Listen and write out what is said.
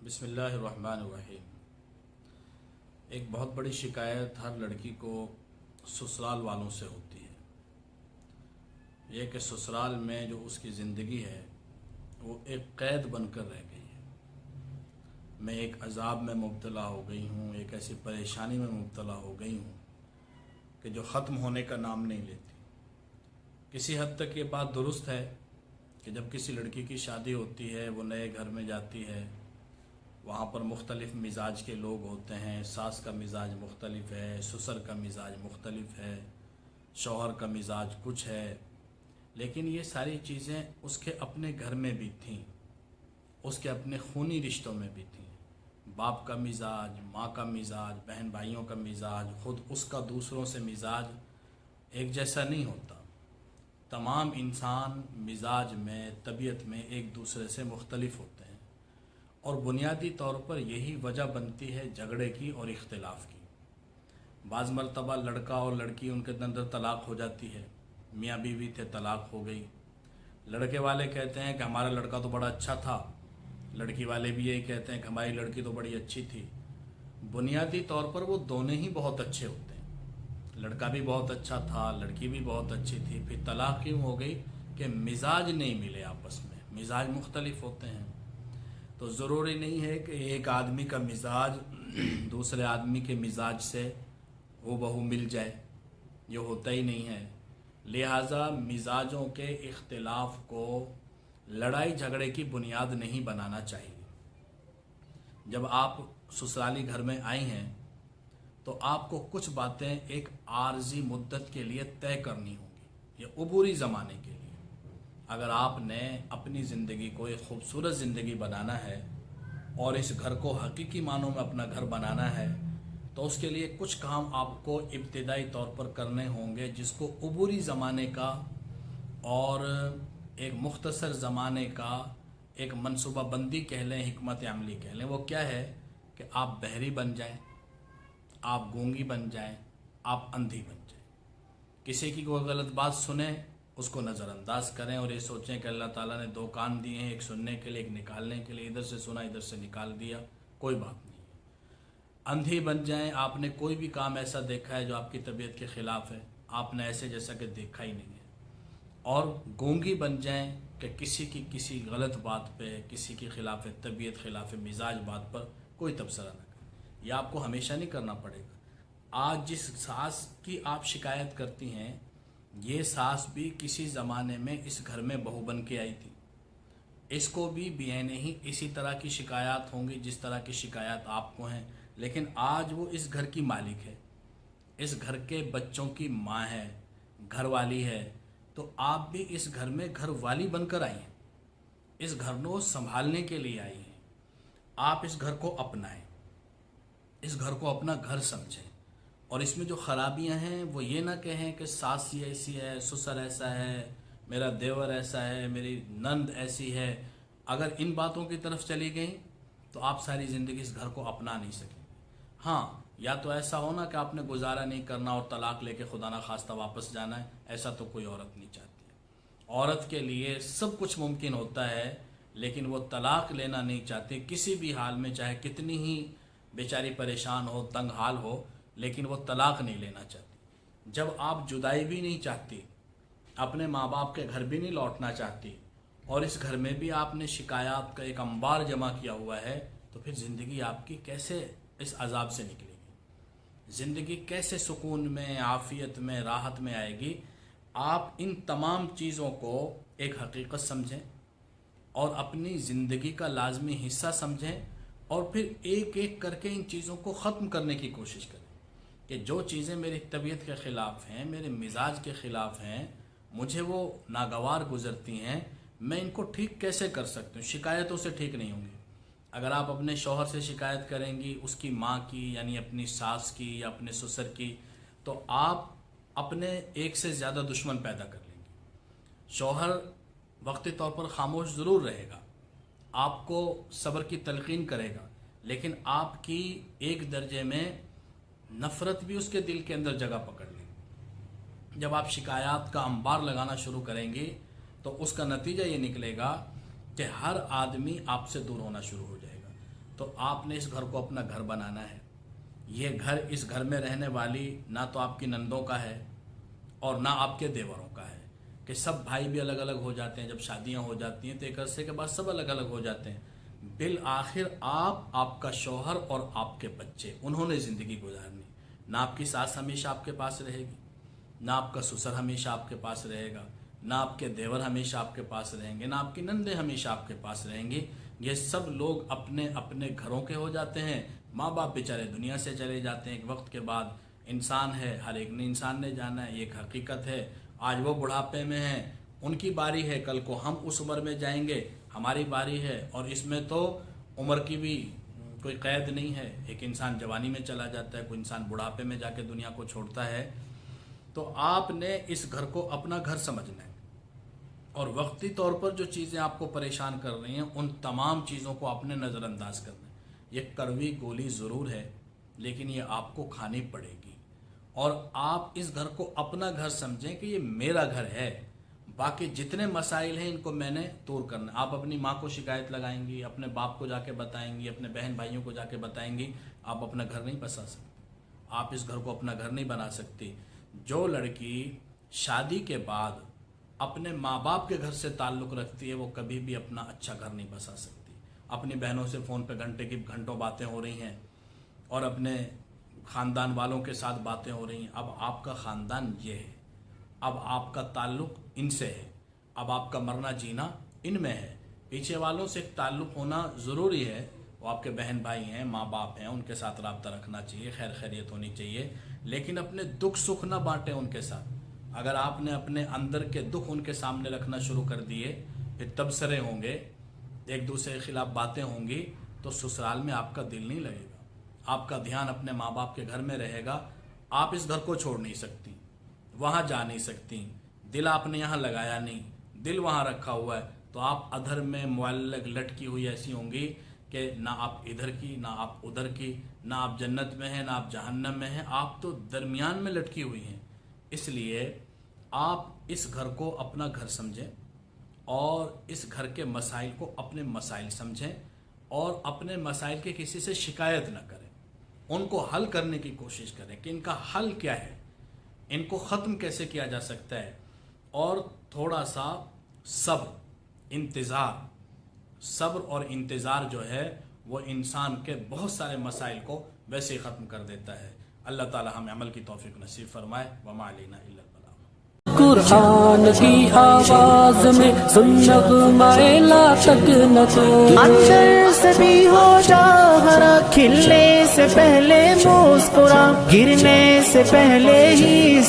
बिस्मिल्लाहिर्रहमानिर्रहीम। एक बहुत बड़ी शिकायत हर लड़की को ससुराल वालों से होती है। यह कि ससुराल में जो उसकी ज़िंदगी है वो एक क़ैद बनकर रह गई है। मैं एक अज़ाब में मुब्तला हो गई हूँ, एक ऐसी परेशानी में मुब्तला हो गई हूँ कि जो ख़त्म होने का नाम नहीं लेती। किसी हद तक ये बात दुरुस्त है कि जब किसी लड़की की शादी होती है, वो नए घर में जाती है, वहाँ पर मुख्तलिफ़ मिजाज के लोग होते हैं। सास का मिजाज मुख्तलिफ़ है, ससुर का मिजाज मुख्तलिफ़ है, शौहर का मिजाज कुछ है। लेकिन ये सारी चीज़ें उसके अपने घर में भी थीं, उसके अपने खूनी रिश्तों में भी थीं। बाप का मिजाज, माँ का मिजाज, बहन भाइयों का मिजाज, ख़ुद उसका दूसरों से मिजाज एक जैसा नहीं होता। तमाम इंसान मिजाज में, तबीयत में एक दूसरे से मुख्तलिफ़ होते हैं और बुनियादी तौर पर यही वजह बनती है झगड़े की और इख्तिलाफ़ की। बाज़ मरतबा लड़का और लड़की उनके अंदर तलाक़ हो जाती है, मियाँ बीवी थे, तलाक़ हो गई। लड़के वाले कहते हैं कि हमारा लड़का तो बड़ा अच्छा था, लड़की वाले भी यही कहते हैं कि हमारी लड़की तो बड़ी अच्छी थी। बुनियादी तौर पर वो दोनों ही बहुत अच्छे होते हैं, लड़का भी बहुत अच्छा था, लड़की भी बहुत अच्छी थी। फिर तलाक़ क्यों हो गई? कि मिजाज नहीं मिले आपस में, मिजाज मुख्तलिफ़ होते हैं। तो ज़रूरी नहीं है कि एक आदमी का मिजाज दूसरे आदमी के मिजाज से हूबहू मिल जाए, ये होता ही नहीं है। लिहाजा मिजाजों के इख्तिलाफ़ को लड़ाई झगड़े की बुनियाद नहीं बनाना चाहिए। जब आप ससुराली घर में आई हैं तो आपको कुछ बातें एक आर्जी मुद्दत के लिए तय करनी होंगी, ये अबूरी ज़माने के लिए। अगर आपने अपनी ज़िंदगी को एक खूबसूरत ज़िंदगी बनाना है और इस घर को हकीकी मानों में अपना घर बनाना है तो उसके लिए कुछ काम आपको इब्तिदाई तौर पर करने होंगे, जिसको अबूरी ज़माने का और एक मुख्तसर ज़माने का एक मनसूबा बंदी कह लें, हिकमत अमली कह लें। वो क्या है कि आप बहरी बन जाएं, आप गूंगी बन जाएं, आप अंधी बन जाएं। किसी की कोई गलत बात सुने, उसको नज़रअंदाज करें और ये सोचें कि अल्लाह ताला ने दो कान दिए हैं, एक सुनने के लिए, एक निकालने के लिए। इधर से सुना, इधर से निकाल दिया, कोई बात नहीं है। अंधी बन जाएं, आपने कोई भी काम ऐसा देखा है जो आपकी तबीयत के ख़िलाफ़ है, आपने ऐसे जैसा कि देखा ही नहीं है। और गूंगी बन जाएं कि किसी की किसी गलत बात पे, किसी के ख़िलाफ़ तबीयत, ख़िलाफ़ मिजाज बात पर कोई तबसरा न करें। यह आपको हमेशा नहीं करना पड़ेगा। आज जिस सास की आप शिकायत करती हैं, ये सास भी किसी ज़माने में इस घर में बहू बन के आई थी। इसको भी बेने ही इसी तरह की शिकायत होंगी जिस तरह की शिकायत आपको हैं। लेकिन आज वो इस घर की मालिक है, इस घर के बच्चों की माँ है, घर वाली है। तो आप भी इस घर में घर वाली बनकर आई हैं, इस घर को संभालने के लिए आई हैं। आप इस घर को अपनाएं, इस घर को अपना घर समझें और इसमें जो ख़राबियां हैं वो ये ना कहें कि सास ये ऐसी है, ससुर ऐसा है, मेरा देवर ऐसा है, मेरी नंद ऐसी है। अगर इन बातों की तरफ चली गई तो आप सारी ज़िंदगी इस घर को अपना नहीं सकेंगे। हाँ, या तो ऐसा हो ना कि आपने गुजारा नहीं करना और तलाक़ लेके खुदा ना खास्ता वापस जाना है, ऐसा तो कोई औरत नहीं चाहती है। औरत के लिए सब कुछ मुमकिन होता है, लेकिन वो तलाक़ लेना नहीं चाहती किसी भी हाल में, चाहे कितनी ही बेचारी परेशान हो, तंग हाल हो, लेकिन वो तलाक़ नहीं लेना चाहती। जब आप जुदाई भी नहीं चाहती, अपने माँ बाप के घर भी नहीं लौटना चाहती और इस घर में भी आपने शिकायत का एक अंबार जमा किया हुआ है, तो फिर ज़िंदगी आपकी कैसे इस अजाब से निकलेगी? ज़िंदगी कैसे सुकून में, आफ़ियत में, राहत में आएगी? आप इन तमाम चीज़ों को एक हकीकत समझें और अपनी ज़िंदगी का लाजमी हिस्सा समझें और फिर एक एक करके इन चीज़ों को ख़त्म करने की कोशिश करें कि जो चीज़ें मेरी तबीयत के ख़िलाफ़ हैं, मेरे मिजाज के ख़िलाफ़ हैं, मुझे वो नागवार गुज़रती हैं, मैं इनको ठीक कैसे कर सकती हूँ। शिकायतों से ठीक नहीं होंगी। अगर आप अपने शौहर से शिकायत करेंगी, उसकी माँ की यानी अपनी सास की या अपने ससुर की, तो आप अपने एक से ज़्यादा दुश्मन पैदा कर लेंगी। शौहर वक्ती तौर पर खामोश ज़रूर रहेगा, आपको सब्र की तलकीन करेगा, लेकिन आपकी एक दर्जे में नफ़रत भी उसके दिल के अंदर जगह पकड़ लेगी। जब आप शिकायत का अंबार लगाना शुरू करेंगे तो उसका नतीजा ये निकलेगा कि हर आदमी आपसे दूर होना शुरू हो जाएगा। تو آپ نے اس گھر کو اپنا گھر بنانا ہے. یہ گھر، اس گھر میں رہنے والی نہ تو آپ کی نندوں کا ہے اور نہ آپ کے دیوروں کا ہے کہ سب بھائی بھی الگ الگ ہو جاتے ہیں. جب شادیاں ہو جاتی ہیں تو ایک عرصے کے بعد سب الگ الگ ہو جاتے ہیں. بالآخر آپ کا شوہر اور آپ کے بچے، انہوں نے زندگی گزارنی. نہ آپ کی ساس ہمیشہ آپ کے پاس رہے گی، نہ آپ کا سسر ہمیشہ آپ کے پاس رہے گا، نہ آپ کے دیور ہمیشہ آپ کے پاس رہیں گے، نہ آپ کی نندیں ہمیشہ آپ کے پاس رہیں گی. یہ سب لوگ اپنے اپنے گھروں کے ہو جاتے ہیں. ماں باپ بیچارے دنیا سے چلے جاتے ہیں ایک وقت کے بعد. انسان ہے، ہر ایک نے انسان نے جانا ہے، یہ ایک حقیقت ہے. آج وہ بڑھاپے میں ہیں، ان کی باری ہے، کل کو ہم اس عمر میں جائیں گے، ہماری باری ہے. اور اس میں تو عمر کی بھی کوئی قید نہیں ہے. ایک انسان جوانی میں چلا جاتا ہے، کوئی انسان بڑھاپے میں جا کے دنیا کو چھوڑتا ہے. تو آپ نے اس گھر کو اپنا گھر سمجھنا ہے اور وقتی طور پر جو چیزیں آپ کو پریشان کر رہی ہیں ان تمام چیزوں کو آپ نے نظر انداز کرنا ہے. یہ کڑوی گولی ضرور ہے لیکن یہ آپ کو کھانی پڑے گی. اور آپ اس گھر کو اپنا گھر سمجھیں کہ یہ میرا گھر ہے. باقی جتنے مسائل ہیں ان کو میں نے دور کرنا. آپ اپنی ماں کو شکایت لگائیں گی، اپنے باپ کو جا کے بتائیں گی، اپنے بہن بھائیوں کو جا کے بتائیں گی، آپ اپنا گھر نہیں بسا سکتے. آپ اس گھر کو اپنا گھر نہیں بنا سکتی. جو لڑکی شادی کے بعد اپنے ماں باپ کے گھر سے تعلق رکھتی ہے وہ کبھی بھی اپنا اچھا گھر نہیں بسا سکتی. اپنی بہنوں سے فون پہ گھنٹوں باتیں ہو رہی ہیں اور اپنے خاندان والوں کے ساتھ باتیں ہو رہی ہیں. اب آپ کا خاندان یہ ہے، اب آپ کا تعلق ان سے ہے، اب آپ کا مرنا جینا ان میں ہے. پیچھے والوں سے تعلق ہونا ضروری ہے، وہ آپ کے بہن بھائی ہیں، ماں باپ ہیں، ان کے ساتھ رابطہ رکھنا چاہیے، خیر خیریت ہونی چاہیے. لیکن اپنے دکھ سکھ نہ بانٹیں ان کے ساتھ. اگر آپ نے اپنے اندر کے دکھ ان کے سامنے رکھنا شروع کر دیے، پھر تبصرے ہوں گے، ایک دوسرے کے خلاف باتیں ہوں گی، تو سسرال میں آپ کا دل نہیں لگے گا. آپ کا دھیان اپنے ماں باپ کے گھر میں رہے گا. آپ اس گھر کو چھوڑ نہیں سکتی، وہاں جا نہیں سکتی. دل آپ نے یہاں لگایا نہیں، دل وہاں رکھا ہوا ہے. تو آپ ادھر میں معلق لٹکی ہوئی ایسی ہوں گی کہ نہ آپ ادھر کی نہ آپ ادھر کی، نہ آپ جنت میں ہیں نہ آپ جہنم میں ہیں. آپ تو درمیان میں لٹکی ہوئی ہیں. اس لیے آپ اس گھر کو اپنا گھر سمجھیں اور اس گھر کے مسائل کو اپنے مسائل سمجھیں اور اپنے مسائل کے کسی سے شکایت نہ کریں. ان کو حل کرنے کی کوشش کریں کہ ان کا حل کیا ہے، ان کو ختم کیسے کیا جا سکتا ہے. اور تھوڑا سا صبر اور انتظار جو ہے وہ انسان کے بہت سارے مسائل کو ویسے ہی ختم کر دیتا ہے. اللہ تعالی ہمیں عمل کی توفیق نصیب فرمائے. وما علینا الا البلاغ. قرآن کی آواز میں سن نغمہ لا تک نہ تو اندر سے بھی ہو جا ہرا، کھلنے سے پہلے مسکرا، گرنے سے پہلے ہی